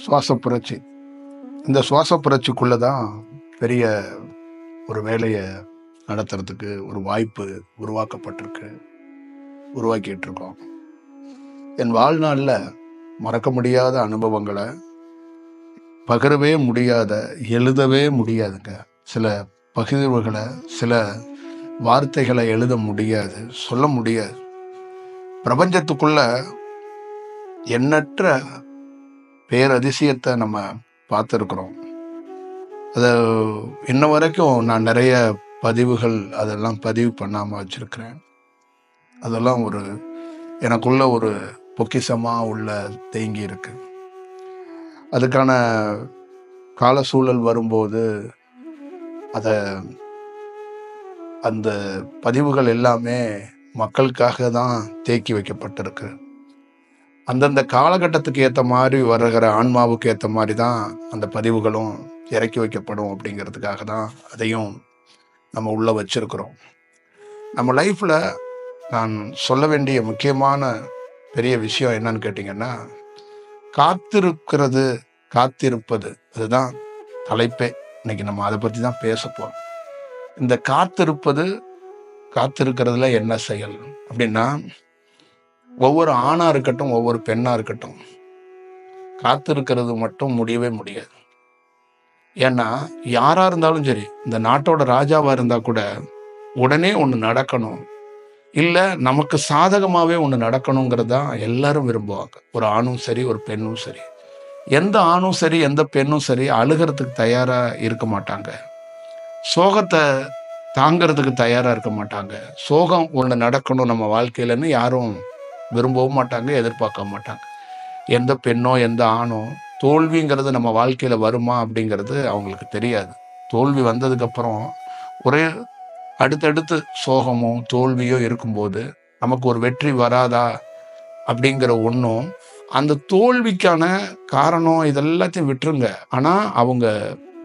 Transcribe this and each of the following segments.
சுவாச புரட்சி. இந்த சுவாச புரட்சிக்குள்ள தான் பெரிய ஒரு வேலையை நடத்துறதுக்கு ஒரு வாய்ப்பு உருவாக்கப்பட்டிருக்கு, உருவாக்கிட்டு இருக்கோம். என் வாழ்நாளில் மறக்க முடியாத அனுபவங்களை பகிரவே முடியாத, எழுதவே முடியாதுங்க. சில பகிர்வுகளை, சில வார்த்தைகளை எழுத முடியாது, சொல்ல முடியாது. பிரபஞ்சத்துக்குள்ள எண்ணற்ற பேரதிசயத்தை நம்ம பார்த்துருக்குறோம். அதை இன்ன வரைக்கும் நான் நிறைய பதிவுகள் அதெல்லாம் பதிவு பண்ணாமல் வச்சிருக்கிறேன். அதெல்லாம் எனக்குள்ள ஒரு பொக்கிஷமாக உள்ள தேங்கி இருக்கு. அதுக்கான கால சூழல் வரும்போது அந்த பதிவுகள் எல்லாமே மக்களுக்காக தான் தேக்கி வைக்கப்பட்டிருக்கு. அந்தந்த காலகட்டத்துக்கு ஏற்ற மாதிரி வருகிற ஆன்மாவுக்கு ஏற்ற மாதிரி தான் அந்த பதிவுகளும் இறக்கி வைக்கப்படும் அப்படிங்கிறதுக்காக தான் அதையும் நம்ம உள்ள வச்சிருக்கிறோம். நம்ம லைஃப்ல நான் சொல்ல வேண்டிய முக்கியமான பெரிய விஷயம் என்னன்னு கேட்டிங்கன்னா, காத்திருப்பது. அதுதான் தலைப்பே. இன்னைக்கு நம்ம அதை பற்றி தான் பேச போறோம். இந்த காத்திருக்கிறதுல என்ன செயல் அப்படின்னா, ஒவ்வொரு ஆணா இருக்கட்டும், ஒவ்வொரு பெண்ணா இருக்கட்டும், காத்திருக்கிறது மட்டும் முடியவே முடியாது. ஏன்னா யாரா இருந்தாலும் சரி, இந்த நாட்டோட ராஜாவா இருந்தா கூட உடனே ஒண்ணு நடக்கணும், இல்ல நமக்கு சாதகமாவே ஒண்ணு நடக்கணுங்கிறது தான் எல்லாரும் விரும்புவாங்க. ஒரு ஆணும் சரி, ஒரு பெண்ணும் சரி. எந்த ஆணும் சரி, எந்த பெண்ணும் சரி அழுகிறதுக்கு தயாரா இருக்க மாட்டாங்க. சோகத்தை தாங்கிறதுக்கு தயாரா இருக்க மாட்டாங்க. சோகம் ஒண்ணு நடக்கணும் நம்ம வாழ்க்கையிலன்னு யாரும் விரும்பவும் மாட்டாங்க, எதிர்பார்க்க மாட்டாங்க. எந்த பெண்ணோ எந்த ஆணோ தோல்விங்கிறது நம்ம வாழ்க்கையில வருமா அப்படிங்கிறது அவங்களுக்கு தெரியாது. தோல்வி வந்ததுக்கு அப்புறம் ஒரே அடுத்தடுத்து சோகமோ தோல்வியோ இருக்கும்போது நமக்கு ஒரு வெற்றி வராதா அப்படிங்கிற ஒன்றும், அந்த தோல்விக்கான காரணம் இதெல்லாத்தையும் விட்டுருங்க. ஆனா அவங்க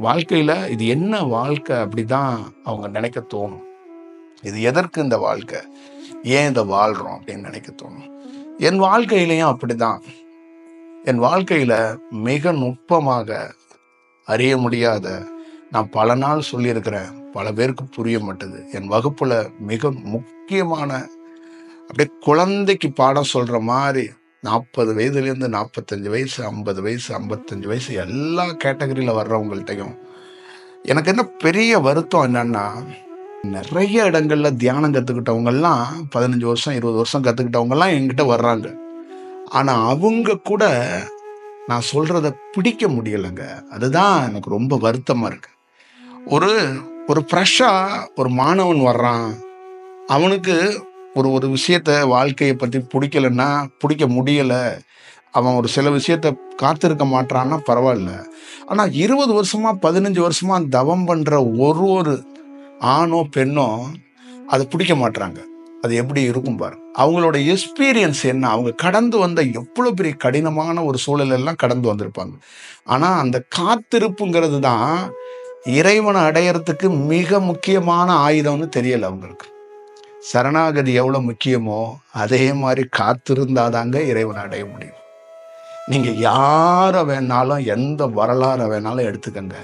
வாழ்க்கையில இது என்ன வாழ்க்கை அப்படிதான் அவங்க நினைக்க தோணும். இது எதற்கு இந்த வாழ்க்கை, ஏன் இதை வாழ்றோம் அப்படின்னு நினைக்க தோணும். என் வாழ்க்கையிலையும் அப்படிதான். என் வாழ்க்கையில மிக நுட்பமாக அறிய முடியாத, நான் பல நாள் சொல்லியிருக்கிறேன், பல பேருக்கு புரிய மாட்டேது. என் வகுப்புல மிக முக்கியமான, அப்படியே குழந்தைக்கு பாடம் சொல்ற மாதிரி 40 வயதுலேருந்து 45 வயசு, 50 வயசு, 55 வயசு எல்லா கேட்டகரியில வர்றவங்கள்ட்டையும் எனக்கு என்ன பெரிய வருத்தம் என்னன்னா, நிறைய இடங்கள்ல தியானம் கத்துக்கிட்டவங்கெல்லாம் 15 வருஷம் 20 வருஷம் கத்துக்கிட்டவங்கெல்லாம் என்கிட்ட வர்றாங்க. ஆனா அவங்க கூட நான் சொல்றத பிடிக்க முடியலைங்க. அதுதான் எனக்கு ரொம்ப வருத்தமா இருக்கு. ஒரு ஃப்ரெஷ்ஷா ஒரு மாணவன் வர்றான், அவனுக்கு ஒரு விஷயத்த வாழ்க்கையை பத்தி பிடிக்க முடியல, அவன் ஒரு சில விஷயத்த காத்திருக்க மாட்டான்னா பரவாயில்ல. ஆனா 20 வருஷமா 15 வருஷமா தவம் பண்ற ஒரு ஆணோ பெண்ணோ அதை பிடிக்க மாட்டாங்க. அது எப்படி இருக்கும் பாரு. அவங்களோட எக்ஸ்பீரியன்ஸ் என்ன, அவங்க கடந்து வந்த எவ்வளவு பெரிய கடினமான ஒரு சூழல் எல்லாம் கடந்து வந்திருப்பாங்க. ஆனா அந்த காத்திருப்புங்கிறது தான் இறைவனை அடையறதுக்கு மிக முக்கியமான ஆயுதம்னு தெரியல அவங்களுக்கு. சரணாகதி எவ்வளவு முக்கியமோ அதே மாதிரி காத்திருந்தாதாங்க இறைவனை அடைய முடியும். நீங்க யார வேணாலும், எந்த வரலாறை வேணாலும் எடுத்துக்கங்க,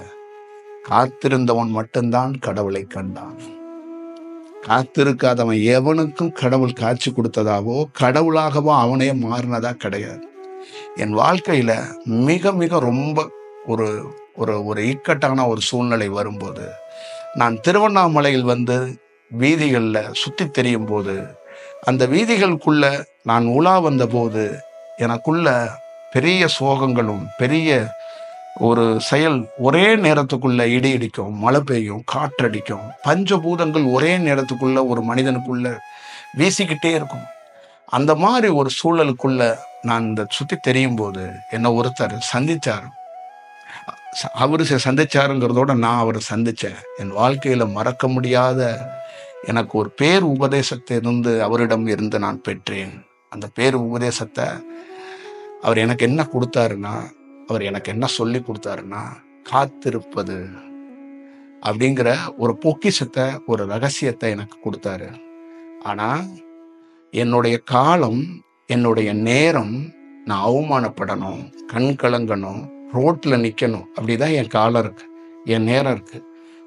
காத்திருந்தவன் மட்டும்தான் கடவுளை கண்டான். காத்திருக்காதவன் எவனுக்கும் கடவுள் காட்சி கொடுத்ததாவோ கடவுளாகவோ அவனே மாறினதா கிடையாது. என் வாழ்க்கையில மிக மிக ரொம்ப ஒரு ஒரு இக்கட்டான ஒரு சூழ்நிலை வரும்போது, நான் திருவண்ணாமலையில் வீதிகள்ல சுத்தி தெரியும் போது, அந்த வீதிகளுக்குள்ள நான் உலா வந்த போது எனக்குள்ள பெரிய சோகங்களும் பெரிய ஒரு செயல், ஒரே நேரத்துக்குள்ள இடி இடிக்கும், மழை பெய்யும், காற்றடிக்கும், பஞ்சபூதங்கள் ஒரே நேரத்துக்குள்ள ஒரு மனிதனுக்குள்ள வீசிக்கிட்டே இருக்கும். அந்த மாதிரி ஒரு சூழலுக்குள்ள நான் இந்த சுத்தி தெரியும் போது என்ன ஒருத்தர் சந்திச்சாரு. அவரு சந்திச்சாருங்கிறதோட நான் அவரை சந்திச்சேன். என் வாழ்க்கையில மறக்க முடியாத எனக்கு ஒரு பேர் உபதேசத்தை அவரிடம் இருந்து நான் பெற்றேன். அந்த பேர் உபதேசத்தை அவர் எனக்கு என்ன கொடுத்தாருன்னா, அவர் எனக்கு என்ன சொல்லி கொடுத்தாருன்னா, காத்திருப்பது அப்படிங்கிற ஒரு பொக்கிஷத்தை, ஒரு ரகசியத்தை எனக்கு கொடுத்தாரு. ஆனா என்னுடைய காலம், என்னுடைய நேரம், நான் அவமானப்படணும், கண் கலங்கணும், ரோட்ல நிக்கணும். அப்படிதான் என் காலம் இருக்கு, என் நேரம் இருக்கு.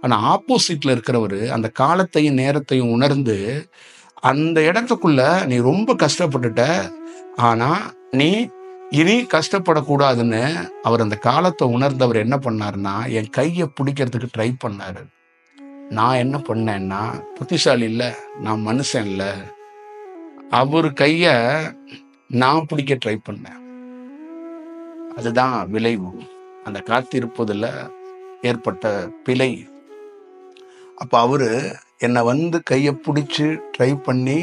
ஆனா ஆப்போசிட்ல இருக்கிறவரு அந்த காலத்தையும் நேரத்தையும் உணர்ந்து, அந்த இடத்துக்குள்ள நீ ரொம்ப கஷ்டப்பட்டுட்ட. ஆனா நீ இனி கஷ்டப்படக்கூடாதுன்னு அவர் அந்த காலத்தை உணர்ந்தவர் என்ன பண்ணாருன்னா, என் கைய பிடிக்கிறதுக்கு ட்ரை பண்ணாரு. நான் என்ன பண்ணேன்னா, புத்திசாலி இல்ல, நான் மனுஷன் இல்ல. அவரு கைய நான் பிடிக்க ட்ரை பண்ணேன். அதுதான் விளைவு. அந்த காத்திருப்பதுல ஏற்பட்ட பிழை. அப்ப அவரு என்னை வந்து கைய பிடிச்சு ட்ரை பண்ணி,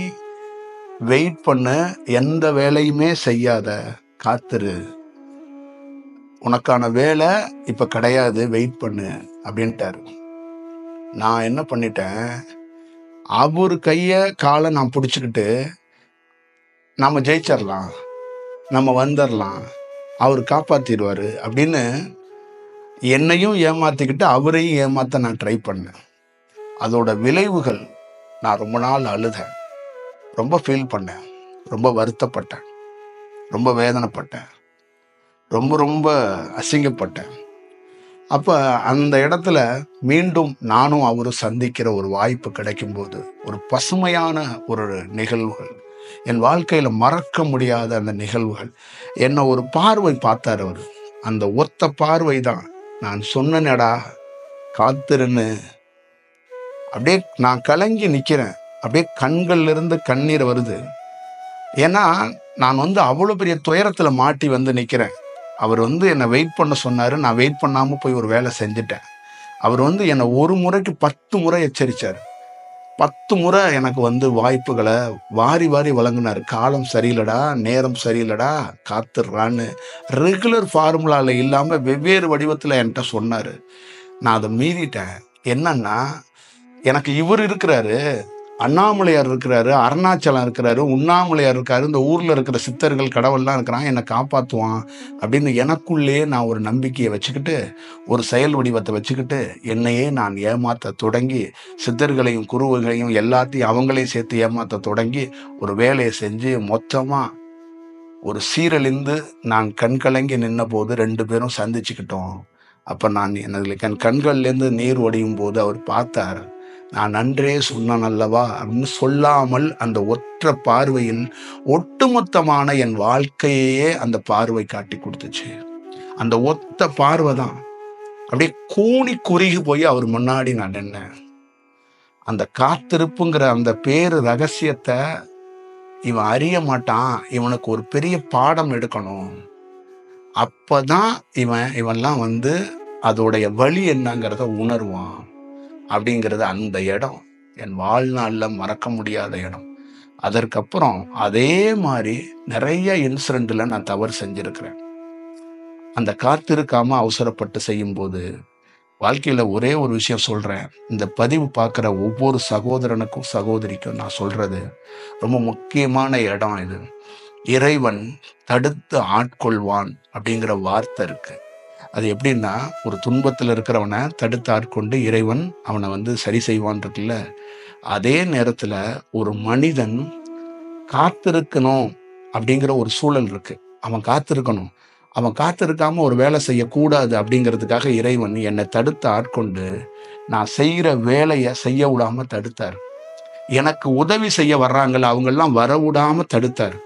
வெயிட் பண்ண, எந்த வேலையுமே செய்யாத, காத்திரு, உனக்கான வேலை இப்ப கிடையாது, வெயிட் பண்ணு அப்படின்ட்டாரு. நான் என்ன பண்ணிட்டேன், அவரு கைய காலை நான் பிடிச்சுக்கிட்டு நம்ம ஜெயிச்சிடலாம், நம்ம வந்துடலாம், அவர் காப்பாத்திடுவாரு அப்படின்னு என்னையும் ஏமாத்திக்கிட்டு அவரையும் ஏமாத்த நான் ட்ரை பண்ணேன். அதோட விளைவுகள் நான் ரொம்ப நாள் அழுதேன், ரொம்ப ஃபீல் பண்ணேன், ரொம்ப வருத்தப்பட்டேன், ரொம்ப வேதனைப்பட்டேன், ரொம்ப ரொம்ப அசிங்கப்பட்டேன். அப்ப அந்த இடத்துல மீண்டும் நானும் அவரும் சந்திக்கிற ஒரு வாய்ப்பு கிடைக்கும்போது, ஒரு பசுமையான ஒரு நிகழ்வுகள், என் வாழ்க்கையில மறக்க முடியாத அந்த நிகழ்வுகள், என்ன ஒரு பார்வை பார்த்தார் அவரு. அந்த ஒத்த பார்வை தான், நான் சொன்னேனடா காத்திருன்னு. அப்படியே நான் கலங்கி நிக்கிறேன். அப்படியே கண்கள்ல இருந்து கண்ணீர் வருது. ஏன்னா நான் வந்து அவ்வளவு பெரிய துயரத்துல மாட்டி வந்து நிக்கிறேன். அவர் வந்து என்னை வெயிட் பண்ண சொன்னாரு, நான் வெயிட் பண்ணாம போய் ஒரு வேலை செஞ்சுட்டேன். அவர் வந்து என்னை ஒரு முறைக்கு 10 முறை எச்சரிச்சாரு. 10 முறை எனக்கு வந்து வாய்ப்புகளை வாரி வாரி வழங்கினாரு. காலம் சரியில்லடா, நேரம் சரியில்லடா, காத்துடுறான்னு ரெகுலர் ஃபார்முலால இல்லாம வெவ்வேறு வடிவத்துல என்கிட்ட சொன்னாரு. நான் அதை மீறிட்டேன். என்னன்னா, எனக்கு இவர் இருக்கிறாரு, அண்ணாமலையார் இருக்கிறாரு, அருணாச்சலம் இருக்கிறாரு, உண்ணாமலையார் இருக்காரு, இந்த ஊர்ல இருக்கிற சித்தர்கள் கடவுள்லாம் இருக்கிறான், என்னை காப்பாற்றுவான் அப்படின்னு எனக்குள்ளே நான் ஒரு நம்பிக்கையை வச்சுக்கிட்டு, ஒரு செயல் வடிவத்தை வச்சுக்கிட்டு, என்னையே நான் ஏமாத்த தொடங்கி, சித்தர்களையும் குருவுகளையும் எல்லாத்தையும் அவங்களையும் சேர்த்து ஏமாத்த தொடங்கி, ஒரு வேலையை செஞ்சு மொத்தமா ஒரு சீரழிந்து நான் கண்கலங்கி நின்ன போது 2 பேரும் சந்திச்சுக்கிட்டோம். அப்ப நான் எனது கண்கள்லேருந்து நீர் ஒடியும் போது அவர் பார்த்தார். நான் அன்றே சொன்னேன் அல்லவா அப்படின்னு சொல்லாமல் அந்த ஒற்ற பார்வையில் ஒட்டுமொத்தமான என் வாழ்க்கையே அந்த பார்வை காட்டி கொடுத்துச்சு. அந்த ஒத்த பார்வை தான். அப்படியே கூனி குறுகி போய் அவர் முன்னாடி நான் நின்னேன். அந்த காத்திருப்புங்கிற அந்த பேரு ரகசியத்தை இவன் அறிய மாட்டான், இவனுக்கு ஒரு பெரிய பாடம் எடுக்கணும், அப்பதான் இவன்லாம் வந்து அதோடைய வழி என்னங்கிறத உணர்வான் அப்படிங்கிறது. அந்த இடம் என் வாழ்நாள்ல மறக்க முடியாத இடம். அதற்கப்புறம் அதே மாதிரி நிறைய இன்சிடென்ட்ல நான் தவறு செஞ்சிருக்கிறேன். அந்த காத்திருக்காம அவசரப்பட்டு செய்யும் போது வாழ்க்கையில ஒரே ஒரு விஷயம் சொல்றேன். இந்த பதிவு பார்க்குற ஒவ்வொரு சகோதரனுக்கும் சகோதரிக்கும் நான் சொல்றது, ரொம்ப முக்கியமான இடம் இது. இறைவன் தடுத்து ஆட்கொள்வான் அப்படிங்கிற வார்த்தை இருக்கு. அது எப்படின்னா, ஒரு துன்பத்தில் இருக்கிறவனை தடுத்து ஆட்கொண்டு இறைவன் அவனை வந்து சரி செய்வான் இருக்குல்ல. அதே நேரத்துல ஒரு மனிதன் காத்திருக்கணும் அப்படிங்கிற ஒரு சூழல் இருக்கு. அவன் காத்திருக்கணும், அவன் காத்திருக்காம ஒரு வேலை செய்யக்கூடாது அப்படிங்கிறதுக்காக இறைவன் என்னை தடுத்து ஆட்கொண்டு நான் செய்கிற வேலையை செய்ய விடாம தடுத்தார். எனக்கு உதவி செய்ய வர்றாங்கல்ல, அவங்கெல்லாம் வர விடாம தடுத்தார்.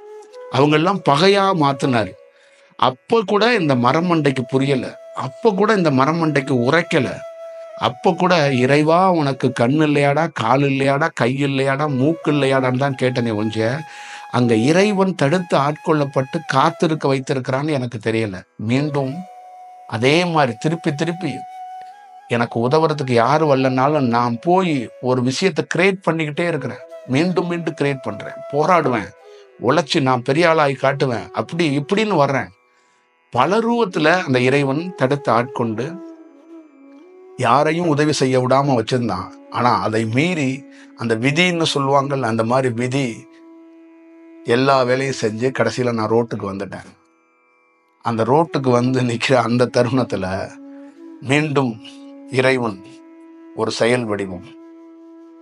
அவங்கெல்லாம் பகையா மாத்தினார். அப்ப கூட இந்த மரமண்டைக்கு புரியல, அப்ப கூட இந்த மரமண்டைக்கு உரைக்கல. அப்ப கூட இறைவா உனக்கு கண் இல்லையாடா, கால் இல்லையாடா, கை இல்லையாடா, மூக்கு இல்லையாடான்னு தான் கேட்டனே ஒழிஞ்ச, அங்க இறைவன் தடுத்து ஆட்கொள்ளப்பட்டு காத்திருக்க வைத்திருக்கிறான்னு எனக்கு தெரியல. மீண்டும் அதே மாதிரி திருப்பி திருப்பி எனக்கு உதவுறதுக்கு யாரு வரலனாலும் நான் போய் ஒரு விஷயத்தை கிரியேட் பண்ணிக்கிட்டே இருக்கிறேன். மீண்டும் மீண்டும் கிரியேட் பண்றேன், போராடுவேன், உழைச்சி நான் பெரிய ஆளாகி காட்டுவேன், அப்படி இப்படின்னு வர்றேன். பல ரூபத்துல அந்த இறைவன் தடுத்து ஆட்கொண்டு யாரையும் உதவி செய்ய விடாம வச்சிருந்தான். ஆனா அதை மீறி அந்த விதின்னு சொல்லுவாங்கல்ல, அந்த மாதிரி விதி எல்லா வேலையும் செஞ்சு கடைசியில நான் ரோட்டுக்கு வந்துட்டேன். அந்த ரோட்டுக்கு வந்து நிக்கிற அந்த தருணத்துல மீண்டும் இறைவன் ஒரு செயல் வடிவம்,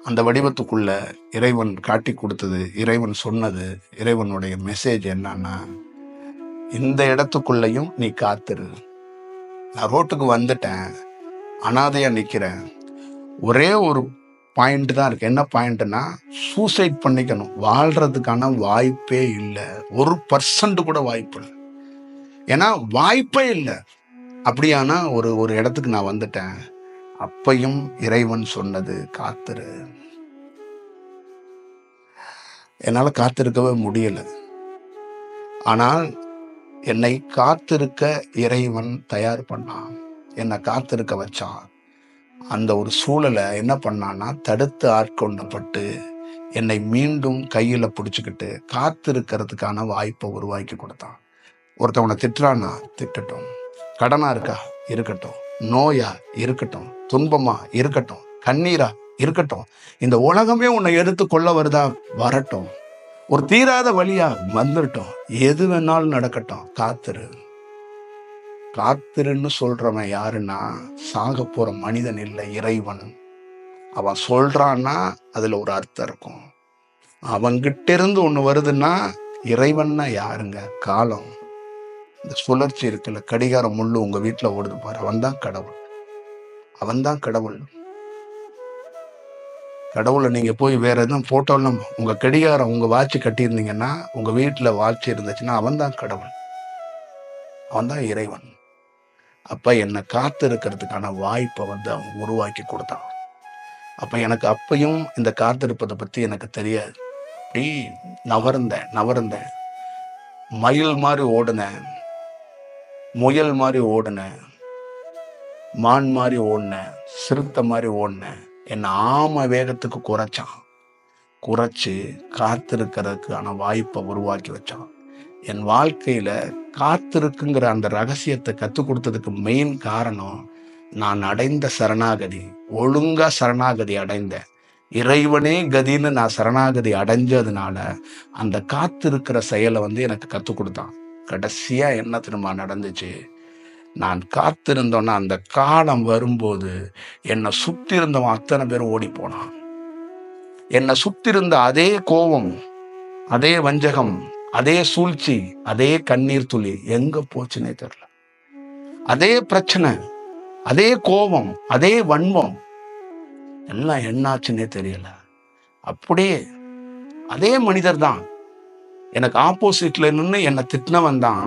அந்த வடிவத்துக்குள்ள இறைவன் காட்டி கொடுத்தது, இறைவன் சொன்னது, இறைவனுடைய மெசேஜ் என்னன்னா, இந்த இடத்துக்குள்ளேயும் நீ காத்திரு, நான் ரோட்டுக்கு வந்துட்டேன், அனாதையா நிக்கிறேன். ஒரே ஒரு பாயிண்ட் தான் இருக்கு. என்ன பாயிண்ட்னா, சூசைட் பண்ணிக்கணும். வாழ்றதுக்கான வாய்ப்பே இல்லை. 1% கூட வாய்ப்பு இல்லை. ஏன்னா வாய்ப்பே இல்லை. அப்படியானா ஒரு ஒரு இடத்துக்கு நான் வந்துட்டேன். அப்பையும் இறைவன் சொன்னது காத்திரு. என்னால காத்திருக்கவே முடியல. ஆனால் என்னை காத்திருக்க இறைவன் தயார் பண்ணான். என்னை காத்திருக்க வச்சான். அந்த ஒரு சூழலை என்ன பண்ணான்னா, தடுத்து ஆட்கொண்டப்பட்டு என்னை மீண்டும் கையில பிடிச்சுக்கிட்டு காத்திருக்கிறதுக்கான வாய்ப்பை உருவாக்கி கொடுத்தான். ஒருத்தவனை திட்டுறான்னா திட்டட்டும், கடனா இருக்கா இருக்கட்டும், நோயா இருக்கட்டும், துன்பமா இருக்கட்டும், கண்ணீரா இருக்கட்டும், இந்த உலகமே உன்னை எடுத்து கொள்ள வருதா வரட்டும், ஒரு தீராத வழியா வந்துடட்டும், எது வேணாலும் நடக்கட்டும், காத்திரு. காத்திருன்னு சொல்றவன் யாருன்னா, சாக போற மனிதன் இல்லை, இறைவன். அவன் சொல்றான்னா அதுல ஒரு அர்த்தம் இருக்கும். அவன்கிட்ட இருந்து ஒண்ணு வருதுன்னா, இறைவன்னா யாருங்க? காலம். இந்த சுழற்சி இருக்குல்ல, கடிகாரம் முள்ளு உங்க வீட்டுல ஓடுது பாரு, அவன் தான் கடவுள். அவன் தான் கடவுள். கடவுளை நீங்க போய் வேற எதுவும் போட்டோம்னா, உங்க கடிகாரம் உங்க வாட்சி கட்டியிருந்தீங்கன்னா, உங்க வீட்டுல வாட்சி இருந்துச்சுன்னா, அவன் தான் கடவுள். அவன் தான் இறைவன். அப்ப என்னை காத்து இருக்கிறதுக்கான வாய்ப்பை அவன் உருவாக்கி கொடுத்தான். அப்ப எனக்கு அப்பையும் இந்த காத்திருப்பதை பத்தி எனக்கு தெரியாது. அப்படி நவர்ந்தேன், மயில் மாதிரி ஓடுனேன், முயல் மாதிரி ஓடுனேன், மான் மாதிரி ஓடினேன், சிறுத்தை மாதிரி ஓடினேன். என்னை ஆம வேகத்துக்கு குறைச்சு காத்திருக்கிறதுக்கான வாய்ப்பை உருவாக்கி வச்சான். என் வாழ்க்கையில காத்திருக்குங்கிற அந்த ரகசியத்தை கற்றுக் கொடுத்ததுக்கு மெயின் காரணம், நான் அடைந்த சரணாகதி. ஒழுங்கா சரணாகதி அடைந்தேன். இறைவனே கதின்னு நான் சரணாகதி அடைஞ்சதுனால அந்த காத்திருக்கிற செயலை எனக்கு கற்றுக் கொடுத்தான். கடைசியா என்ன திரும்ப நடந்துச்சு, நான் காத்திருந்தோன்னா அந்த காலம் வரும்போது என்னை சுத்தி இருந்தவன் அத்தனை பேர் ஓடி போனான். என்னை சுத்தி இருந்த அதே கோபம், அதே வஞ்சகம், அதே சூழ்ச்சி, அதே கண்ணீர் துளி எங்க போச்சுன்னே தெரியல. அதே பிரச்சனை, அதே கோபம், அதே வன்மம் எல்லாம் என்னாச்சுன்னே தெரியல. அப்படியே அதே மனிதர் தான் எனக்கு ஆப்போசிட்ல நின்று என்னை திட்டினவன் தான்.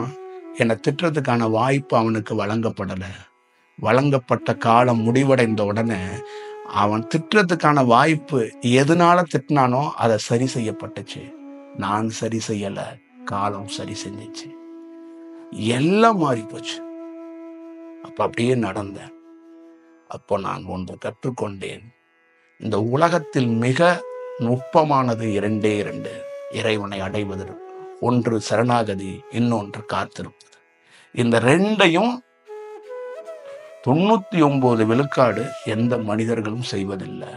என்னை திட்டுறதுக்கான வாய்ப்பு அவனுக்கு வழங்கப்படல. வழங்கப்பட்ட காலம் முடிவடைந்த உடனே அவன் திட்டுறதுக்கான வாய்ப்பு எதனால திட்டினானோ அதை சரி செய்யப்பட்டுச்சு. நான் சரி செய்யல, காலம் சரி செஞ்சிச்சு. எல்லாம் மாறி போச்சு. அப்ப அப்படியே நடந்தேன். அப்போ நான் ஒன்று கற்றுக்கொண்டேன். இந்த உலகத்தில் மிக நுட்பமானது 2 இறைவனை அடைவதற்கு. ஒன்று சரணாகதி, இன்னொன்று காத்திருப்பது. இந்த 2ஐயும் 99 விழுக்காடு எந்த மனிதர்களும் செய்வதில்லை.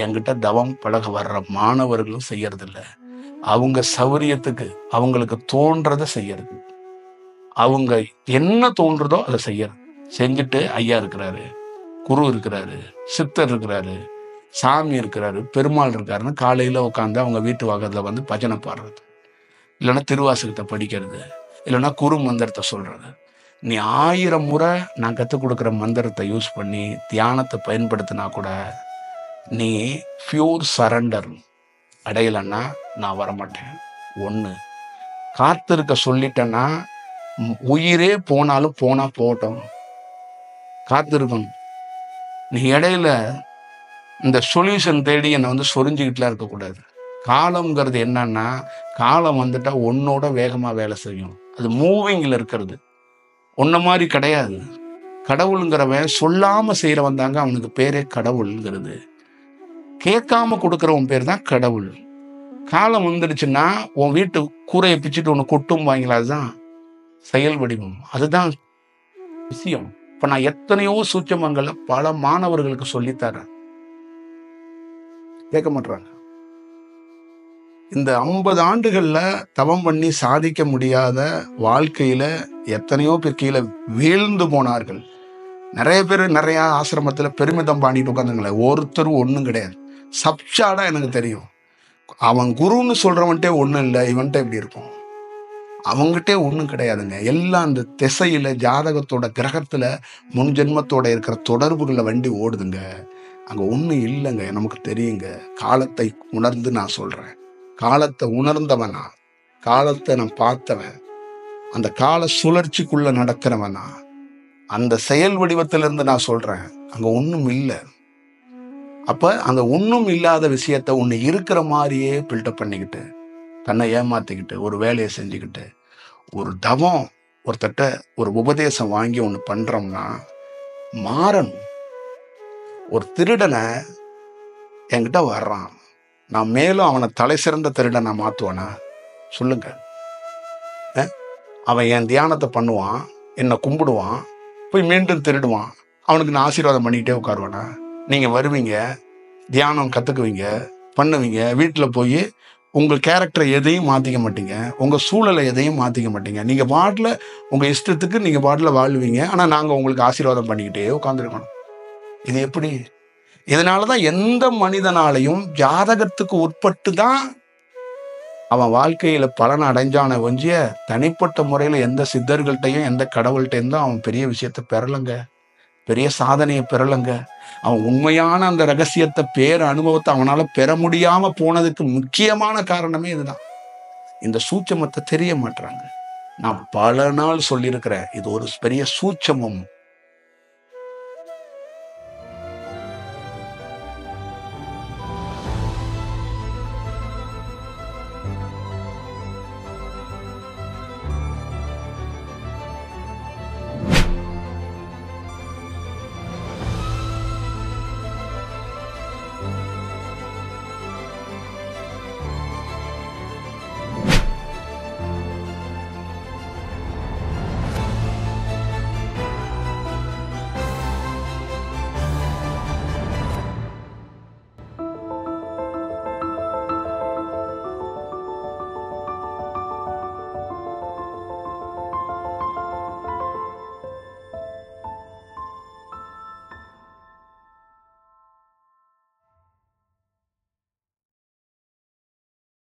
என்கிட்ட தவம் பழக வர்ற மாணவர்களும் செய்யறதில்லை. அவங்க சௌரியத்துக்கு அவங்களுக்கு தோன்றதை செய்யறது. அவங்க என்ன தோன்றதோ அதை செய்யறது. செஞ்சுட்டு ஐயா இருக்கிறாரு, குரு இருக்கிறாரு, சித்தர் இருக்கிறாரு, சாமி இருக்கிறாரு, பெருமாள் இருக்காருன்னு காலையில உட்காந்து அவங்க வீட்டு வாகத்துல பஜனை பாடுறது, இல்லைன்னா திருவாசகத்தை படிக்கிறது, இல்லைன்னா குரு மந்திரத்தை சொல்றது. நீ 1000 முறை நான் கற்றுக் கொடுக்குற மந்திரத்தை யூஸ் பண்ணி தியானத்தை பயன்படுத்தினா கூட நீ பியூர் சரண்டர் அடையலைன்னா நான் வரமாட்டேன். ஒன்று காத்திருக்க சொல்லிட்டேன்னா, உயிரே போனாலும் போனா போகட்டும், காத்திருக்கணும். நீ இடையில இந்த சொல்யூஷன் தேடி என்னை சொரிஞ்சுக்கிட்டுலாம் இருக்கக்கூடாது. காலம்ங்கிறது என்னன்னா, காலம் வந்துட்டா உன்னோட வேகமா வேலை செய்யும். அது மூவிங்ல இருக்கிறது. உன்ன மாதிரி கிடையாது. கடவுளுங்கிறவன் சொல்லாம செய்யறவன் தாங்க அவனுக்கு பேரே கடவுள்ங்கிறது. கேட்காம கொடுக்கறவன் பேர் தான் கடவுள். காலம் வந்துடுச்சுன்னா உன் வீட்டு கூரையை பிச்சுட்டு ஒன்று கொட்டும் வாங்கல, அதுதான் செயல் வடிவம், அதுதான் விஷயம். இப்ப நான் எத்தனையோ சூட்சமங்களை பல மாணவர்களுக்கு சொல்லித்தரேன், கேட்க மாட்டாங்க. இந்த 50 ஆண்டுகள்ல தவம் பண்ணி சாதிக்க முடியாத வாழ்க்கையில எத்தனையோ பேர் கீழே வீழ்ந்து போனார்கள். நிறைய பேர் நிறைய ஆசிரமத்துல பெருமிதம் பாடிட்டு உட்காந்துங்களே, ஒருத்தரும் ஒண்ணும் கிடையாது. சப்ஷாடா எனக்கு தெரியும். அவன் குருன்னு சொல்றவன்ட்டே ஒண்ணும் இல்லை, இவன்ட்ட எப்படி இருக்கும்? அவங்ககிட்டே ஒண்ணும் கிடையாதுங்க. எல்லாம் அந்த திசையில ஜாதகத்தோட கிரகத்துல முன் ஜென்மத்தோட இருக்கிற தொடர்புகள்ல வண்டி ஓடுதுங்க. அங்க ஒண்ணும் இல்லைங்க. நமக்கு தெரியுங்க. காலத்தை உணர்ந்து நான் சொல்றேன். காலத்தை உணர்ந்தவன் நான். காலத்தை நான் பார்த்தவன். அந்த கால சுழற்சிக்குள்ள நடக்கிறவன் நான். அந்த செயல் வடிவத்திலிருந்து நான் சொல்றேன். அங்க ஒண்ணும் இல்ல. அப்ப அந்த ஒண்ணும் இல்லாத விஷயத்த ஒண்ணு இருக்கிற மாதிரியே பில்டப் பண்ணிக்கிட்டு, தன்னை ஏமாத்திக்கிட்டு, ஒரு வேலையை செஞ்சுக்கிட்டு, ஒரு தவம் ஒருத்தட்ட ஒரு உபதேசம் வாங்கி ஒண்ணு பண்றோம்னா மாறணும். ஒரு திருடனை என்கிட்ட வர்றான், நான் மேலும் அவனை தலை சிறந்த திருடனை மாத்துவானா? சொல்லுங்க. அவன் என் தியானத்தை பண்ணுவான், என்னை கும்பிடுவான், போய் மீண்டும் திருடுவான். அவனுக்கு நான் ஆசீர்வாதம் பண்ணிக்கிட்டே உட்காருவானா? நீங்க வருவீங்க, தியானம் கத்துக்குவீங்க, பண்ணுவீங்க. வீட்டில் போய் உங்கள் கேரக்டரை எதையும் மாற்றிக்க மாட்டீங்க, உங்கள் சூழலை எதையும் மாற்றிக்க மாட்டீங்க. நீங்கள் பாட்டில் உங்கள் இஷ்டத்துக்கு நீங்கள் பாட்டில் வாழ்வீங்க. ஆனால் நாங்கள் உங்களுக்கு ஆசீர்வாதம் பண்ணிக்கிட்டே உட்காந்துருக்கணும். இது எப்படி? இதனால தான் எந்த மனிதனாலையும் ஜாதகத்துக்கு உட்பட்டு தான் அவன் வாழ்க்கையில் பலன் அடைஞ்சான ஒஞ்சிய தனிப்பட்ட முறையில் எந்த சித்தர்கள்ட்டையும் எந்த கடவுள்கிட்டையும் தான் அவன் பெரிய விஷயத்தை பெறலைங்க, பெரிய சாதனையை பெறலைங்க. அவன் உண்மையான அந்த ரகசியத்தை பேர அனுபவத்தை அவனால பெற முடியாம போனதுக்கு முக்கியமான காரணமே இதுதான். இந்த சூட்சமத்தை தெரிய மாட்டாங்க. நான் பல நாள் சொல்லியிருக்கிறேன், இது ஒரு பெரிய சூட்சமம்.